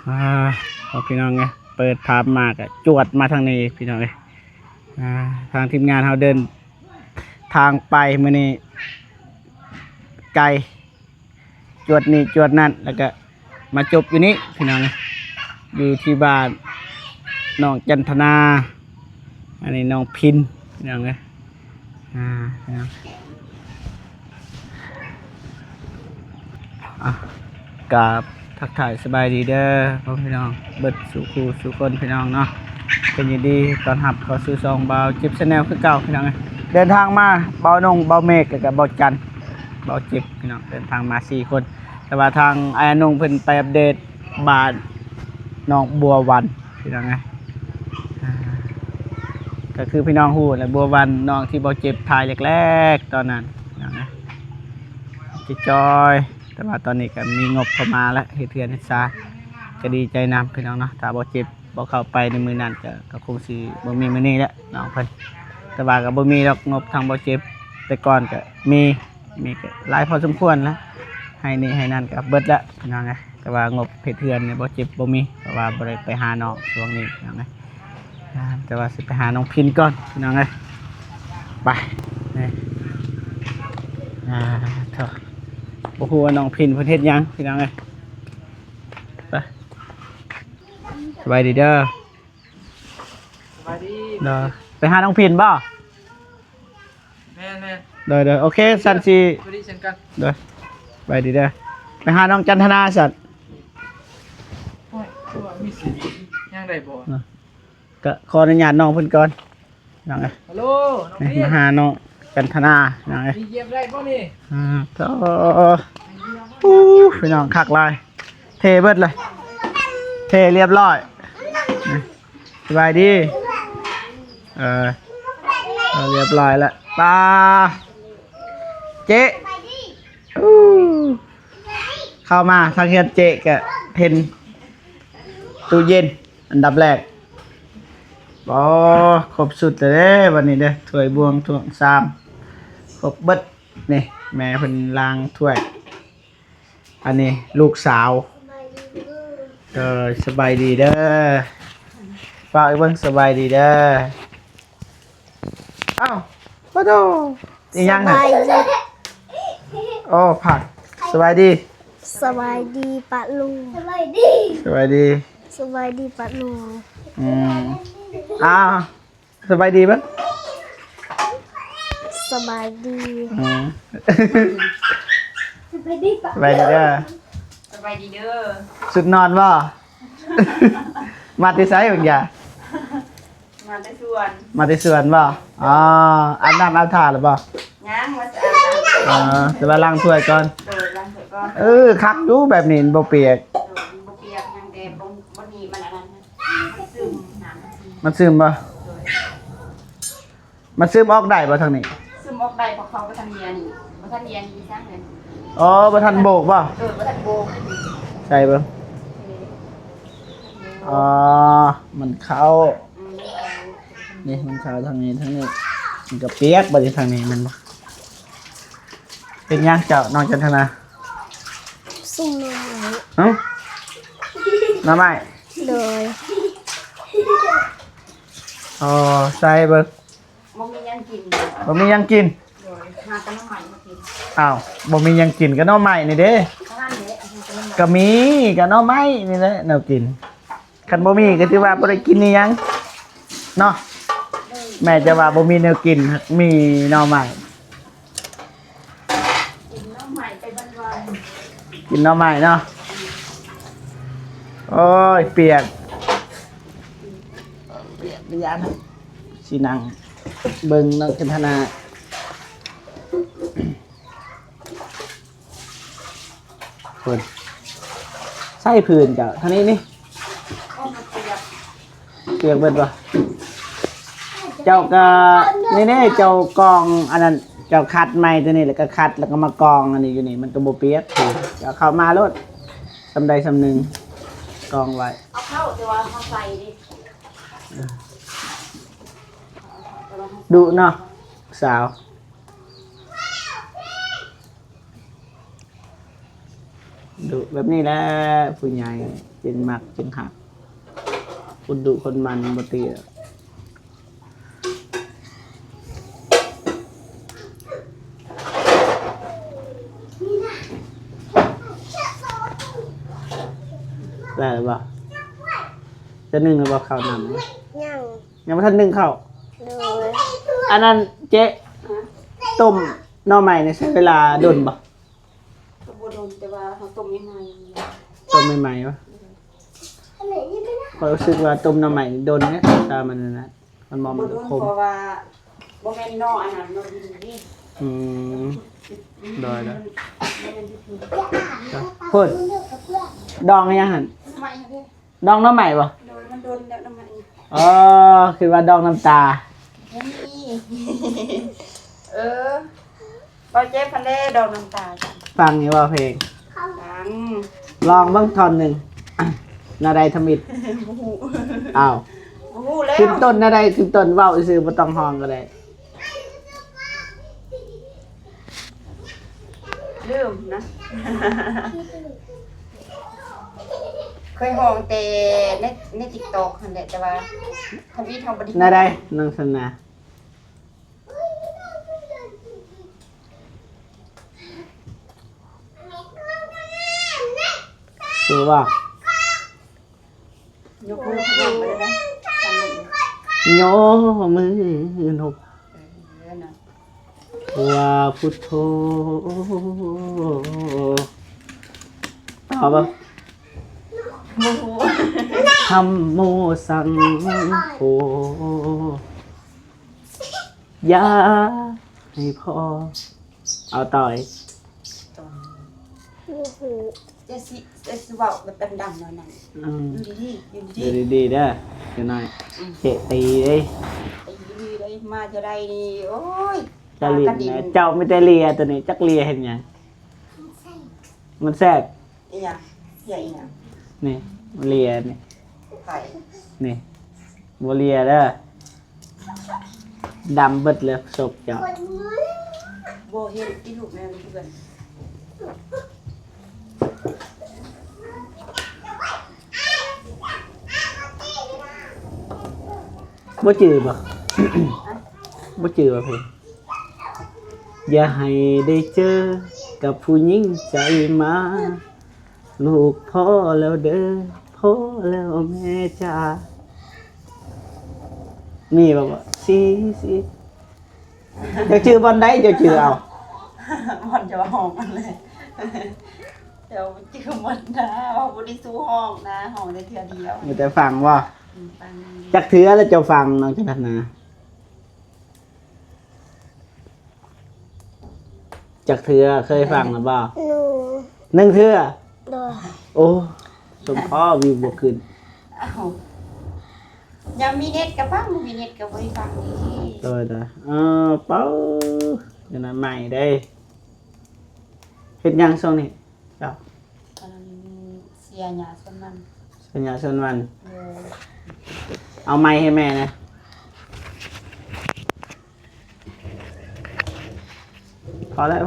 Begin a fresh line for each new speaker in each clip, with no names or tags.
อ่าพอพี่น้องไงเปิดภาพมากอะจวดมาทางนี้พี่น้องเลยทางทีมงานเราเดินทางไปมื้อนี้ไกลจวดนี่จวดนั่นแล้วก็มาจบอยู่นี้พี่น้องอยู่ที่บ้านน้องจันทนาอันนี้น้องพินพี่น้องเลยพี่น้องกับทักทายสบายดีเด้อพ่อพี่น้องเบิดสู่คู่สู่คนพี่น้องเนาะเป็นยินดีตอนหับเขาซื้อซองเบาจิบชาแนลคือเก่าพี่น้องเดินทางมาเบานงเบาเมฆกับเบาจันเบาจิบพี่น้องเดินทางมา4 คนแต่ว่าทางไอ้นงเพิ่นไปอัปเดตบ้านน้องบัววันพี่น้องก็คือพี่น้องฮู้แหละบัววันน้องที่เบาจิบถ่ายแรกๆตอนนั้นพี่น้องจิจอยแต่ว่าตอนนี้ก็มีงบเข้ามาแล้วเฮ็ดเทือนเฮ็ดซาก็ดีใจนำพี่น้องเนาะถ้าบ่เจ็บบ่เข้าไปในมือนั้นก็คงสิบ่มีมื้อนี้แหละน้องเพิ่นแต่ว่าก็บ่มีดอกงบทางบ่เจ็บแต่ก่อนก็มีก็หลายพอสมควรแล้วให้นี่ให้นั่นก็เบิดแล้วพี่น้องแต่ว่างบเฮ็ดเทือนเนี่ยบ่เจ็บบ่มีเพราะว่าบ่ได้ไปหาน้องช่วงนี้พี่น้องแต่ว่าสิไปหาน้องพินก่อนพี่น้องไปนี่เถอะโอ้โหน้องพินเพิ่นเฮ็ดหยังพี่น้องไปสบายดีเด้อ
สบายดี
เด้อไปหาน้องพินบ่
แม่
เด้อโอเคสันสิ
สวัสดีเช่นกัน
เด้อสบายดีเด้อไปหาน้องจันทนาสัตว์
โอ้ยตัวมีสิยังได้บ่
ก็ขออนุญาตน้องเพิ่นก่อนน้อง
ฮัลโหลน้องพี่
มาหาน้องจันทนาน้อง
มีเยี่ยมได้บ่นี่
ก็พี่น้องคักลายเทเบิดเลยเทเรียบร้อยสบายดีเรียบร้อยแล้วปลาเจ๊เข้ามาทางเฮียนเจ๊กะเห็นตู้เย็นอันดับแรกครบสุดเลยวันนี้เด้อถ้วยบวงถ้วยซามครบเบิดนี่แม่เพิ่นล้างถ้วยอันนี้ลูกสาวสบายดีเด้อฝากไอ้เบิ่งสบายดีเด้ออ้าวปะโตอีหยังน่ะโอ้ผักสบายดี
สบายดีปะลุง
สบายดี
สบายดีปะลุง
อ้าวสบายดีปะ
สบายดี
สบายดีปะสบายดีเด้อ
สบายดีเด้อ
สุดนอนบ่มาที่ไสบางอย่าง
มาแต่สวน
บ่อาบน้ำอาบท่าหรือบ่
ย่างมาสะอาด
จะมาล้างถ้วยก่อน
ล้างถ้วยก่อน
คักดูแบบนี้บ่เปียก
บ่เปียกยังแต่บ่มีมันอันนั้นซึมน้ำ
มันซึมบ่มันซึมออกได้บ่ทางนี้
ซึมออกได้เพราะเขาบ่ทันเรียนบ่ทันเรียนดีจังเลย
บ่ทันโบกบ่
บ่ทันโบก
ใช่เบิ่งมันเข้านี่มันเข้าทางนี้มันก็เปียกบ่ได้ทางนี้มันบ่เป็นยังเจ้าน้องจันทนา
ซุ่มนมไหล
น้ำไม้
เลย
ใส่เบิ่ง
บ่มียังกิน
หาแต่
น้ำใหม่มากิน
อ้าวบ่มียังกินก็น้องใหม่นี่เด้ก็มีก็น้องใหม่นี่แหละแนวกินคันบ่มีก็ถือว่าบ่ได้กินนี่ยังเนาะแม่จะว่าบ่มีแนวกินมีน้องใหม่
กินน้ำใหม่ไปวัน
กินน้องใหม่เนาะโอ้ยเปียกเป็นยานสินั่งเบิ่งน้องจันทนาเพิ่นใส่พื้นจ้ะทางนี้นี่เปียกเบิดบ่เจ้าก็นี่เจ้ากองอันนั้นเจ้าคัดไม้ตัวนี้แล้วก็คัดแล้วก็มากองอันนี้อยู่นี่มันก็บ่เปียกเจ้าเข้ามาโลดสำใดสำหนึ่งกองไว้
เอาเข้าแต่ว่าเอาใส่ดิ
ดุเนาะสาว ดุแบบนี้แหละผู้ใหญ่จึงมักจึงหักคนดุคนมันบ่ติได้หรือเปล่าจะนึ่งหรือเปล่าข้าวนำ
ยัง
ยังไม่ทันนึ่งข้าว
โดย
อันนั้นเจ๊ต้มหน่อใหม่ในใช้เวลาโดนบ่
ก็บ่โดนแต่ว่าเขาต้มยังไง
ต้มใหม่ๆวะเขารู้สึกว่าต้มหน่อใหม่โดนเนี่ยตามันนะมันมอง
บ่
มัน
โดน
คม
เพราะว่าบ่แม่นนออันนั้นนอดินนี่
อืมได้แล้ว
บ่แม่นที่ถูก
พูดดองยังหัน
ไม่เด้
ดองหน่อใหม่บ่
โดยมันโดนแล้วน้ำมัน
อ๋อคือว่าดองน้ำตา
บ่มีเออบ่เจ็บพันเด้ดอกน้ำตาจ้ะ
ฟังนี่ว่าเพลง
ดัง
ลองเบ้างท่อนหนึ่ง นาใดทมิด
บ่ฮู้
อ้าว
บ่ฮู้แล้ว
ขึ้นต้นนาใดขึ้นต้นเว้าซื่อบ่ต้องห้องก็ได้
ลืมนะ เคยห้องแต่ใน TikTok นั่นแหละแต่ว่าทวีตเฮาบ่ได้
นาใดนังสนาคือว่าย
กมือพนมไปเลยนะทำเลย
โยมือนก
นะ
ว่าพุทโธต่อบ่
บ่ฮู้
ธรรมโมสังโฆอย่าให้พอเอาต่อย
ตอน
โอ้โห
จะสิเว้าแบบดังๆหน่อยนั่น
อืม
อยู่ดีๆอยู่ดี
ดูดีๆเด้อเดี๋ยวหน่อยเตะตีเด้ย
ๆไอ้ดีๆได้มาจะได้นี่โอ้ย
เจะเลีย
กระดิน
นะเจ้าไม่ได้เลียตัวนี้จักเลียเห็นหยังมันแทรก
อีหยังใหญ่หยัง
นี่เลียนี่
ไผ
นี่บ่เลียเด้อดำเบิดเลยศพเจ้า
บ่เห็นอีลูกแม่เพื่อน
บ่จือบ่ บ่จือบ่เพิ่นอย่าให้ได้เจอกับผู้หญิงใจมา ลูกพ่อแล้วเด้อพ่อแล้วแม่จ้านี่แบบว่าสิจะชื่อบอนได้จะชื่อเอา
มันจะว่าห้องมันเลยเดี๋ยวจื้อมันนะว่าบ่ได้สู้ห้องนะห้องได้เทื่อเดียว
มีแต่ฟังว่า
ฟัง
จักเถือแล้วจะฟังน้องจันทนาจักเถือเคยฟังหรือเปล่า
หนู
หนึ่งเถือ
โดย
โอ้สมพ่อวิวบวกขึ้น
อ้าวยังมีเน็ตกับฟังบ่มีเน็ตกับบ่ได้ฟังนี่
ตัวเด้อเป้าเดี๋ยวนั้นใหม่ได้เฮ็ดหยังช่วงนี้เจ้า
ตอนนั้นเสียหญ้าส่วนมัน
สัญญาชนวัน
เออ
เอาไม้ให้แม่นะพอแล้ว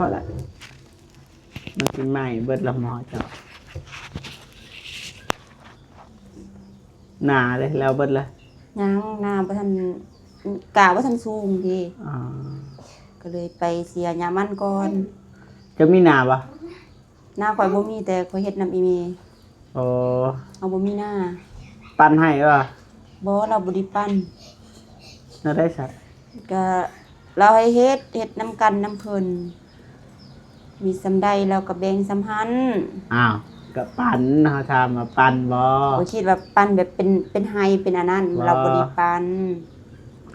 มันกินไม้เบิดละหมอเจ้าหนาเลยแล้วเบิดละ
ยังหน้าบ่ทันกะบ่ทันสูงดี
อ่า
ก็เลยไปเสียหญ้ามันก่อน
จะมีหนาปะ
หน้าข่อยบ่มีแต่ข่อยเฮ็ดนํอีเม
โอ้
เอาบ่มีหน้า
ปั้นให้ปะ
บ่เราบ่ได้ปั้น
น่าได้สัตว์
ก็เราให้เฮ็ดนํกันนํเพิ่นมีสำใดเราก็แบ่งสำหัน
อ้าวก็ปั้นเขาทำมาปั้นบ่
บ่คิดว่าปั้นแบบเป็นไฮเป็นอันนั้น
บ่
เราบ่ได้ปั้น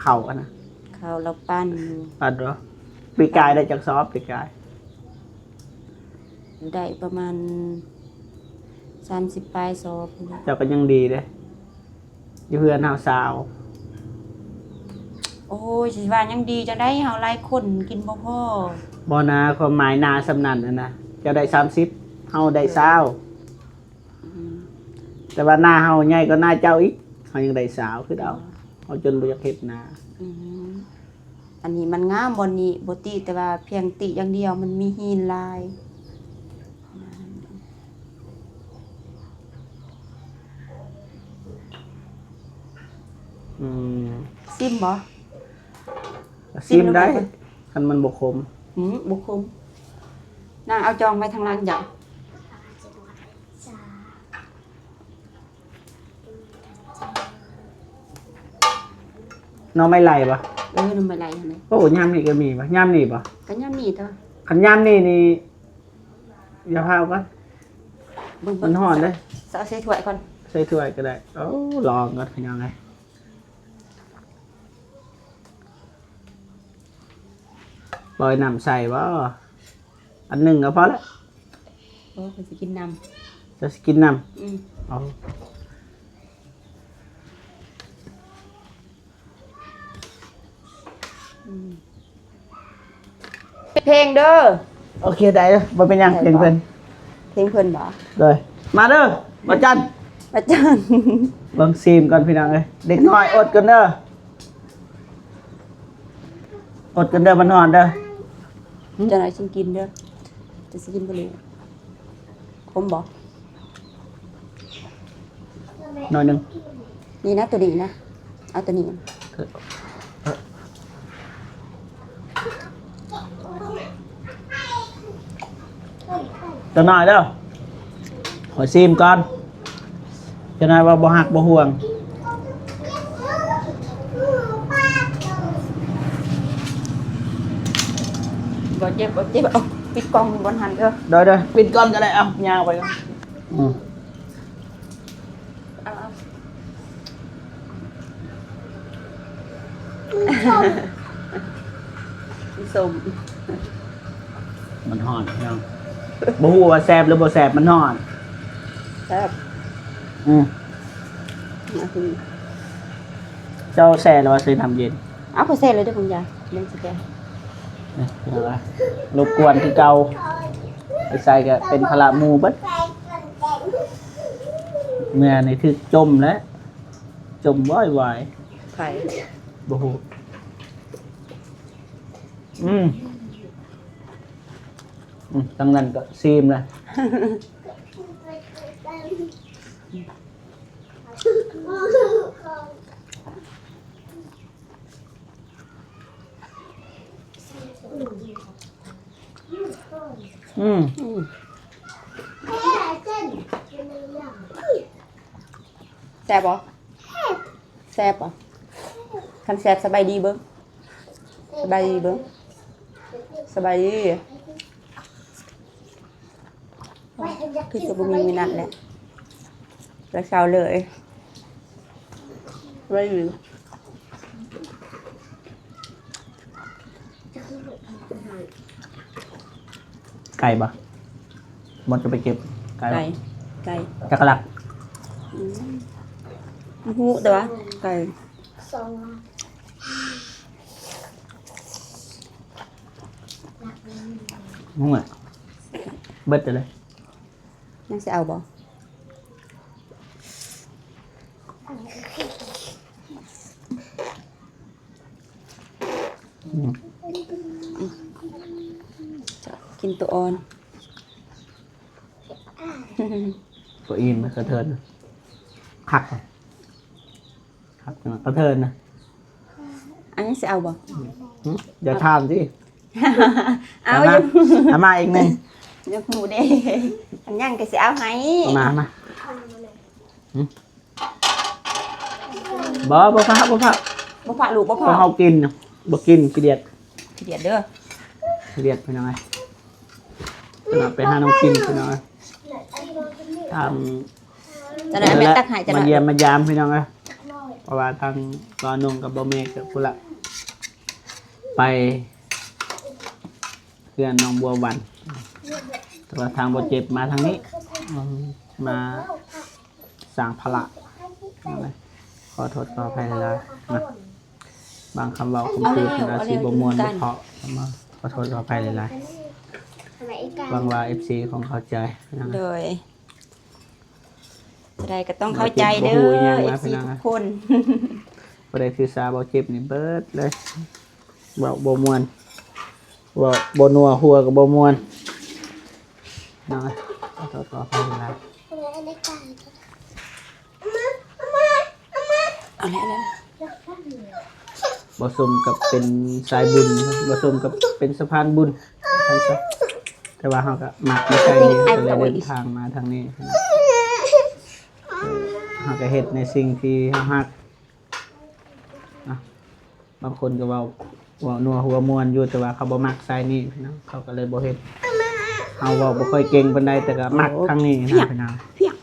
เข่ากันนะ
เขาเราปั้นอยู่
ปั้นบ่ปีกายได้จากซอฟปีกาย
ได้ประมาณ30ปลายศอกนี่แหละ
เจ้าก็ยังดีเด้อยู่เพื่อนเฮาสาว
โอ้ยสิว่ายังดีจังได้เฮาหลายคนกินบ่พอ
บ่นาความหมายนาสำนันนะเจ้าได้30เฮาได้20
อืม
แต่ว่าหน้าเฮาใหญ่ก็หน้าเจ้าอีกเฮายังได้สาวคือเอาเฮาจนบ่อยากเฮ็ดนา
อืมอันนี้มันงามบ่นี้บ่ติแต่ว่าเพียงติอย่างเดียวมันมีหินลาย
อืม
ซิมบ่
ซิมได้คันมันบ่คม
บุคุมนางเอาจองไปทางล่างจ้ะ
น้องไม่ไหลปะ
น้ำไม่ไหลทางไหน
โอ้ยามนี่ก็มีปะยามนี่ปะ
กันย่ำนี่เถอะ
คันยามนี่อย่าพาวกัน
เบิ่ง
มันห่อนเลย
เอาใส่ถ้วยก่อน
ใส่ถ้วยก็ได้โอ้ลองกันเป็นยังไงปล่อยน้ำใส่บ่อันหนึ่งก็พอละ
โอ้มันสิกินน้
จะกินน้
ำ
ำเอา
เพลงเด้อ
โอเคได้แล้วบ่เป็นหยังเพียงเพิ่น
เพลงเพิ่นบ่
เลยมาเด้อบ่จัน
อาจารย์
เบิ่งซีมก่อนพี่น้องเอ้ยเด็กน้อยอดกันเด้ออดกันเด้อมันนอนเด้อ
จะหน่อยฉันกินเด้อจะสิกินบ่รู้คมบ่
หน่อยหนึง
นี่นะตัวนี้นะเอาตัวนี้
จะหน่อยเด้อขอซีมก่อนจะหน่อยว่าบ่หักบ่ห่วง
บ่เจ็บเอาปิดกล้องบนหันเด้อ
เด้อปิดก่อนก็ได้เอายาวไปก่อนอืม
เอาส้ม
มันฮ้อนพี่น้องบ่ฮู้ว่าแซ่บหรือบ่แซ่บมันฮ้อน
แซ่บ
อืม
เอาคือ
เจ้าแซ่แล้วว่าซื้อน้ำเย็น
เอาไปเสร็จเลยเด้อคุณยายเล่นสิแก
นี่พี่น้องอ่ะรบกวนคือเก่าไปใส่ก็เป็นพละหมู่เบิดเมื่อนี่ถึกจมแล้วจมว่าย
ไข่
ๆบ่ฮู้อืมตั้งนั้นก็ซีมเลยอืม
แซ่บบ่แซ่บบ่คันแซ่บสบายดีเบิ่งสบายดีเบิ่งสบายดีคือจะบ่มีมินัดแหละแล้วเช้าเลยสบายดี
ไก่ปะมันจะไปเก็บไก่
ไก่
ปะ
ไก่
จักรลัก
หูแต่ว่าไก่
สอง
มึงอ่ะเบิดเลย
ยังสิเอาบ่ จะกินตัวอ่อน
ตัวอินกระเทินหักหักกระเทินนะ
อันนี้สิเอาบ่
อย่าทานสิ
เอา
มา
อยู่
เอามาอีกหนึ่ง
ยกหมูเด้อันยังก็สิเอาให้
เอามาบ่พะบ่พะ
บ่พาลูกบ่พ
พ
อ
อเฮากินเนาะบ่กินขี้เดียด
ขี้เดียดเด้อ
ขี้เดียดเป็นยังไงไปหาน้องกินเป็นยังไงทำ
จะได้แม่ตักให้จะ
มา
ได้
เยี่ยมมายามพี่น้องนะเพราะว่าทางกอนงกับบ่เมกกับพุ่นละไปเพื่อนน้องบัววันแต่ว่าทางบ่เจ็บมาทางนี้มาสั่งพละขอโทษขออภัยหลายๆนะบางคำเว้าคำพูดอาจสิบ่ม่วนบ่เพราะมาขอโทษขออภัยหลายๆหวังว่า FC ของเข้าใจนะ
โดยจะได้ก็ต้องเข้าใจเด้อ FC ทุกคน
บ่ได้ศึกษาบ่เจ็บนี่เบิดเลยเว้าบ่ม่วนเว้าบ่นัวหัวก็บ่ม่วนนะขอโทษขออภัยหลายๆ
เอาแล้ว
บ่สมกับเป็นสายบุญบ่สมกับเป็นสะพานบุญท่านซะแต่ว่าเขาก็มักในใจนี้ก็เลยเดินทางมาทางนี้เขาก็เฮ็ดในสิ่งที่เขาฮักนะบางคนก็เว้านัวหัวมวนอยู่แต่ว่าเขาบ่มักสายนี้พี่น้องเขาก็เลยบ่เฮ็ดเขาเว้าบ่ค่อยเก่งปานใดแต่ก็มักทางนี้นะพี่น้อง
เพียง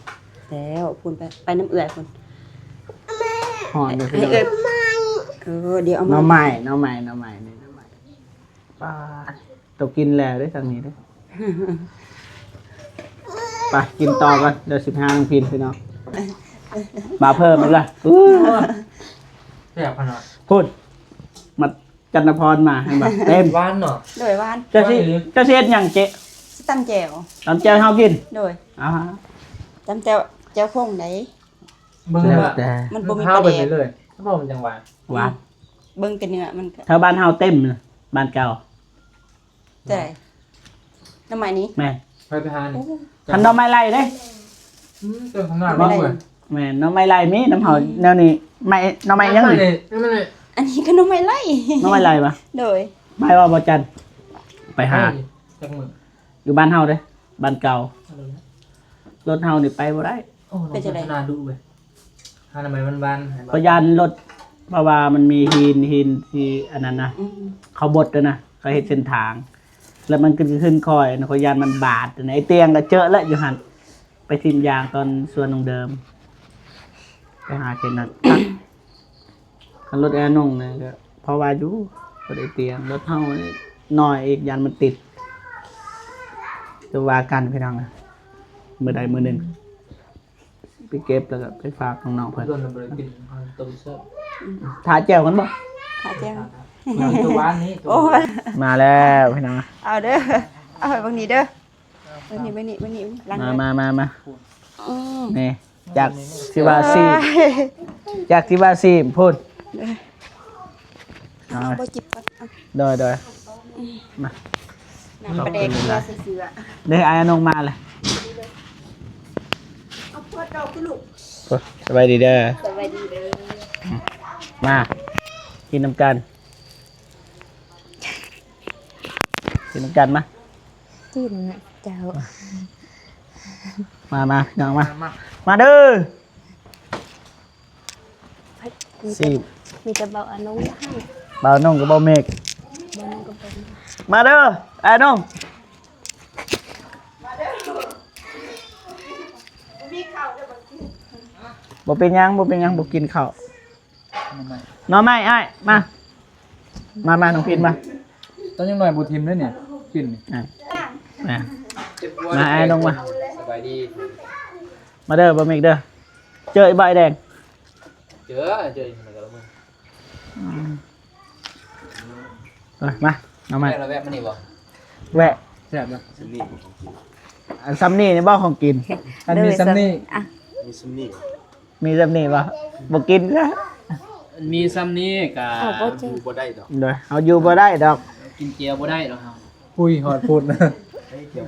แล้วพุ่นไปน้ำเอื่อยพุ่น
ฮอดเด้อพี่
ให้
น้อง
เอื่อยเดี๋ยวเอา
หน่อ
มา
ไม้นี่หน่อไม้ป้าต้องกินแล้วเด้อทางนี้เด้อไปกินต่อกันเดี๋ยว15น้องพินพี่น้องมาเพิ่มอีกละ
แซ่บขนาด
พูดมาจันทพรมาให้แบบเต็ม
หวานเนาะ
โดยหวาน
เจะเสียดอย่างเจ๊
สตำแจ่ว
ตอนเจ้าเฮากิน
โดย
อ่า
ตำแจ่วแจ่วพงไหน
เบิ่ง
แล้ว
ว่า
แต่
มันบ่มี
ข้า
ป
ว
ระ
ไป
เด็น
เลยถ้าบอกมันจังหวาน
หวาน
เบิ่งแต่เนื้อมันก็
แถวบ้านเฮาเต็มเลยบ้านเก่า
แต่น้ำใหม่นี้
แม่น
ไปหานี่
คันหน่อไม้ไล่เด้
เติมข้างหน้า
ไม่
บ้าง
ได้
เว้ย
แม่นหน่อไม้ไล่มีน้ำเฮาแนวนี้ไม่หน่อไม้ยัง
นี่
นี่
ไม่เลย
อันนี้ก็น้ำใหม่ไล่
หน่อไม้ไล่ปะ
โดย
ไม่ว่าบ่จันไปหา
จังมือ
อยู่บ้านเฮาเด้บ้านเก่ารถเฮานี่ไปบ่ได้
โอ้เป็นจะได้นาดูเว้ยหาทำไมมันบาน
เพราะยานรถเพราะว่ามันมีหินที่อันนั้นนะ
อืม
เขาบดด้วยนะเขาเห็นเส้นทาง แล้วมันขึ้นคอยนะเขายานมันบาดนะไอ้เตียงก็เจอแล้วอยู่หันไปทิมยางตอนส่วนของเดิมไปหาเจนัดคันรถแอร์นงนะก็เพราะว่าอยู่รถไอ้เตียงรถเท่านี่น้อยอีกยานมันติดจะว่ากันพี่น้องนะมือใดมือหนึ่งไปเก็บแล้วก็ไปฝากน้องๆเพื่อน
โดนระเบิดกินต้มเสื้อ
ทาแจ่วกันบ่
ขาแจ่ว
ตัวบ้านนี้
โอ้ย
มาแล้วพี่น้อง
เอาเด้อเอาไปบางนี้เด้อเบางนี้ล้าง
มา
อืม
นี่จากที่ว่าซีจากที่ว่าซีพูดเอา
เอาบ่จิบก่อนเอา
โดยมา
น้ำปลาแดงเกลือเสือ
เด้อไอ้นงมาเลย
เอาพวดเราคือลูก
สบายดีเด้อ
สวัสดีเด้อ
มากินน้ำกันมา
กินนะเจ้า
มาน้องมาเด้อซี
มีแต่เบาอนุญาต
เบานงกับเบาเมฆ
บ้านก็เป็น
มาเด้อไอ้นง
มีข้าวเด้อบ่กิน
บ่เป็นหยังบ่กินข้าวน้องไม่ไอ้มาน้องพินมา
ตอนยังหน่อยบูทิมด้วยเนี่ยกินนี่
มาไอ้นงมา
สบายดี
มาเด้อบ่เมฆเด้อเจอไอ้ใบแดง
เจอยังไงกันละมึง
มาน้องใหม่
แม่เราแวะมานี่บ่
แวะ
แซ่บนะ
อันซัมนี่ในบ้านของกิน
อันมีซัมนี่
อ่ะ
มีซัมนี่ป่ะบ่กินซะ
มีซัมนี่กับ
เอาบ่เจอ
เดี๋ยวเอาอยู่บ่ได้ดอก
กินเจียวบ่ได้หรอกครับปุ้ยหอดพูดนะ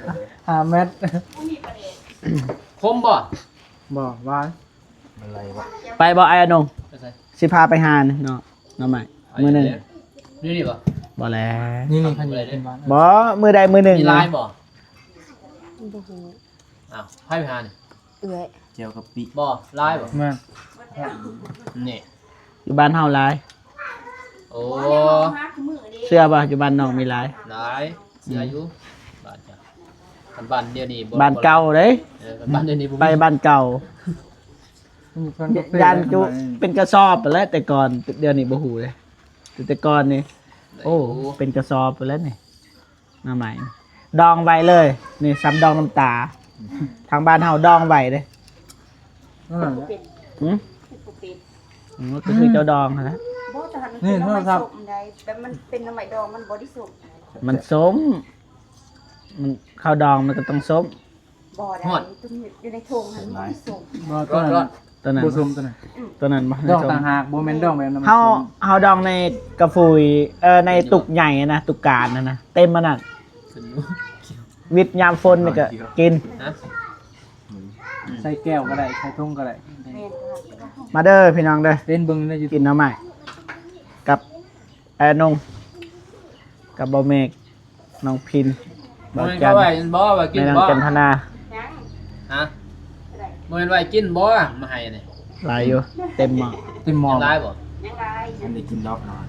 5 เมตรคมบ่
บ่ว่าไปบ่ไอ้อนง
ไปใส่
สิพาไปหาเนาะน้องใหม่มื้อหนึง
นี่บ่
บ่แล้ว
นี่คันอยู่ในบ้าน
บ่มื้อใดมื้อหนึง
มีลายบ่
บ่ฮู้
อ้าวให้ไปหานี่
เอื้อย
บ่ลายบ่
มา
นี่
อยู่บ้านเฮาหลาย
โอ้
เสื้อบ่อยู่บ้านน้องมีหลาย
หลายเสียอยู่บ้านจ้ะคันบ้านเดียวนี่
บ้านเก่าเด้
คันบ้านเดียวนี่บ่มี
ไปบ้านเก่า ยานจุเป็นกระสอบไปแล้วแต่ก่อนเดี๋ยวนี้บ่ฮู้เลยแต่ก่อนนี่โอ้เป็นกระสอบไปแล้วนี่มาใหม่ดองไว้เลยนี่ซ้ำดองน้ำตา ทางบ้านเฮาดองไว้เด้หืมก็คือเจ้าดองนะ
บ่แต่หันมันเป็นน้ำใหม่ส้มใดแบบมันเป็นน้ำใหม่ดองมันบ่ได้ส้ม
มันส้มมันข้าวดองมันก็ต้องส้ม
บ่ได้ตุ้มอยู่ในโถงหันบ่ได้ส้ม
รอด
ตัวนั้น
บ่ซุ่มตัวนั้น
ตัวนั้นบ่
ดอกต่างหากบ่แม่นดอกแบบนั้น
เฮาดองในกระฟุยในตุกใหญ่นะตุกการนะเต็มมันน่ะวิทยามฝนนี่ก็กิน
ฮะ ใส่แก้วก็ได้ใส่ทุ่งก็ได้
มาเด้อพี่น้องเด้อ
เต้นเบิ่งได้อยู่
กินน้ำใหม่กับแอนงกับเบาเมกน้องพิน
บ่
เบา
แม่น
จั
เขา
น
ไว้บ่ว่ากิน
แม่น้อง
บ่
จันทนา
ฮะบ่แม่นไว้กินบ่มาให้นี่
หลายอยู่เต็มหม้อ
เต็มหมอ
ยังได้บ่
อันนี้กินดอกหน่อย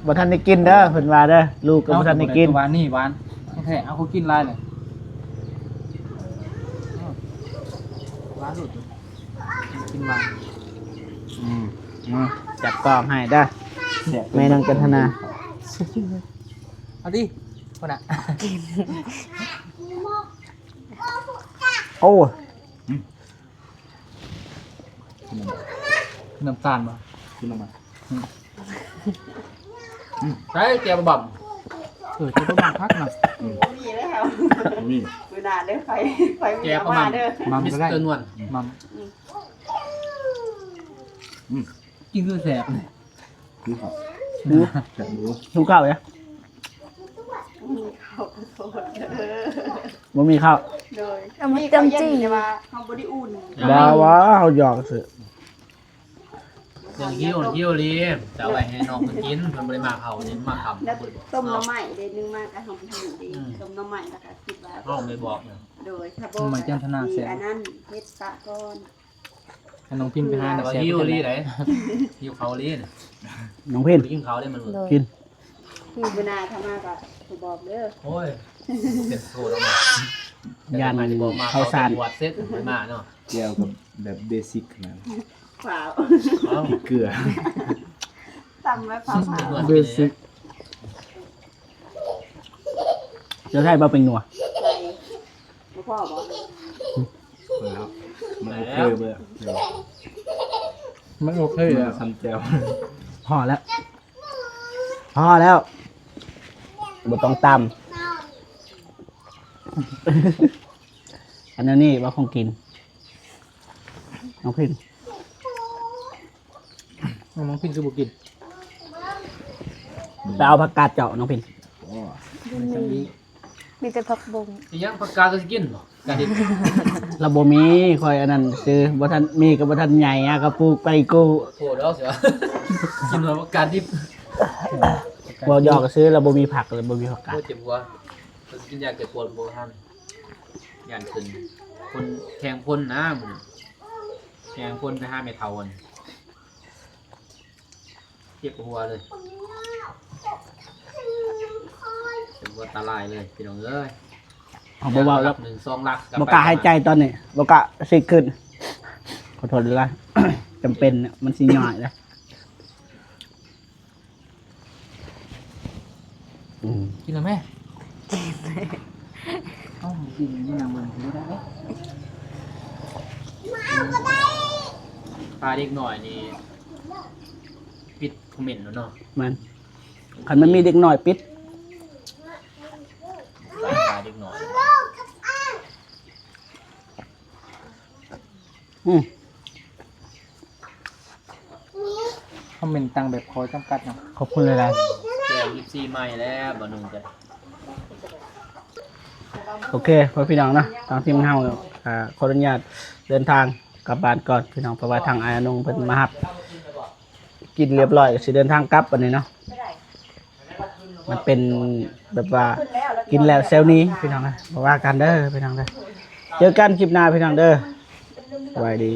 บ่ทันได้กินเด้อเพิ่นว่าเด้อลูกก็บ่ทันได้กิน
หวานนี่หวานแท้เอาเขากินลายเลยหวานหลุดกินหวาน
อืมจัดกล้องให้เด้อแม่น้องจันทนา
เอาดิคนน่ะ
โอ้
น้ำตาลมากินลงมา
ใช้แกบบ่ำ
จะต้องมาพักหน่อย
มีแล้ว
นี่
เวลาเด้อไฟ
แกประมาณ
มัม
มิส
ก็ได้
เตอร์นวล
มัมกินคือแสบเลย
ดูหิวข้าวยังบ่มีข้าว
โดย
เอามาเติมจี้
แต่ว่าเฮาบ่ได้อุ่น
บ่ว่าเฮาหยอกซื่อ
อย่างหิวลีจะเอาไว้ให้น้องเพิ่นกินเพิ่นบ่ได้มาเผานี่มาทำ
แล้วต้มน้ำใหม่เด้นึงมากก็ทำให้ดีต้มน้ำใหม่แล้วก็คิดว่า
น้องไม่บอกเนี่ย
โดยถ้าบ่มีอันนั้นเฮ็ดปะก่อน
ให้น้องพินไปหา
แต่
น่ะ
ว่า
แสบ
หิวลีไหนหิวเขาลีน่ะ
น้องพิน
กินเขาได้มัน
โดย
กิน
เวลาทำมาก็สิบอกเด้อ
โอ้ยเป็นโทษแล้วมั้ง
ยาน
จะบอกมา
ข้าวสาร
บวชเสร็จไม่มาเนาะ
แก้วกับแบบเบสิกนะ
เปล่า
เอ้า
เกลือ
ตำไว้เปล่า
นวด
เบสิกจะให้บ่เป็นหนัว
ใส่บ่พ่อบอก
แล้วมันโอเคเบอร์
มันโอเค
เกลื
แล้
อ
ว
ทำแก้ว
พอแล้วพอแล้วบ่ต้องตำ อันนั้นนี่ว่าคงกินน้องพิน
น้องพินคือบุกิน
ไปเอาผักกาดเจาะน้องพิน
มีแต่ผักบง
อีหยังผักกาดก็สิกินบ่กาดิบ
เราบ่มีคอยอันนั้นคือบ่ทันมีกับบ่ทันใหญ่อะก็ปลูกไปกู
โทษแล้วเสียกินผักกาดดิบ
บ่ยอกก็ซื้อเราบ่มีผักเลยบ่มีผักกา
โค
ด
ตรเจ็บหัวจะกินยาเก็บปวดบ่ทันยานขึ้นคนแทงพ่นนะมึงแทงพ่นไปหาไม่เท่ากันเจ็บหัวเลยเจ็บหัวตาลายเลยพี่น้องเอ้ย
เอาบ่เว้าแล้ว
1 2ลัก
บ่กล้าหายใจตอนนี้บ่กล้าสิขึ้นขอโทษด้วย จำเป็นน่ะมันสิย่อยเลยอืม
กินแล้วแม่เอ้ากินนี่ยังมันไม่ได้
ปลาเด็กหน่อยนี่ปิดคอมเมนต์แล้วเนาะ
มันคันมันมีเด็กน้อยปิด
ปลาเด็กหน่อย
อืม
คอมเมนต์ตังแบบขอจำกัดเนาะ
ขอบคุณหลาย
แก้ว24ใหม่แล้วบ่นุ่งจ้ะ
ๆโอเคพ่อพี่น้องเนาะทางทีมเฮาขออนุญาตเดินทางกลับบ้านก่อนพี่น้องเพราะว่าทางอายนงเพิ่นมารับกินเรียบร้อยก็สิเดินทางกลับบัดนี้เนาะมันเป็นแบบว่ากินแล้วเซลนี้พี่น้องนะบ่ว่ากันเด้อพี่น้องเด้อเจอกันคลิปหน้าพี่น้องเด้อสวัสดี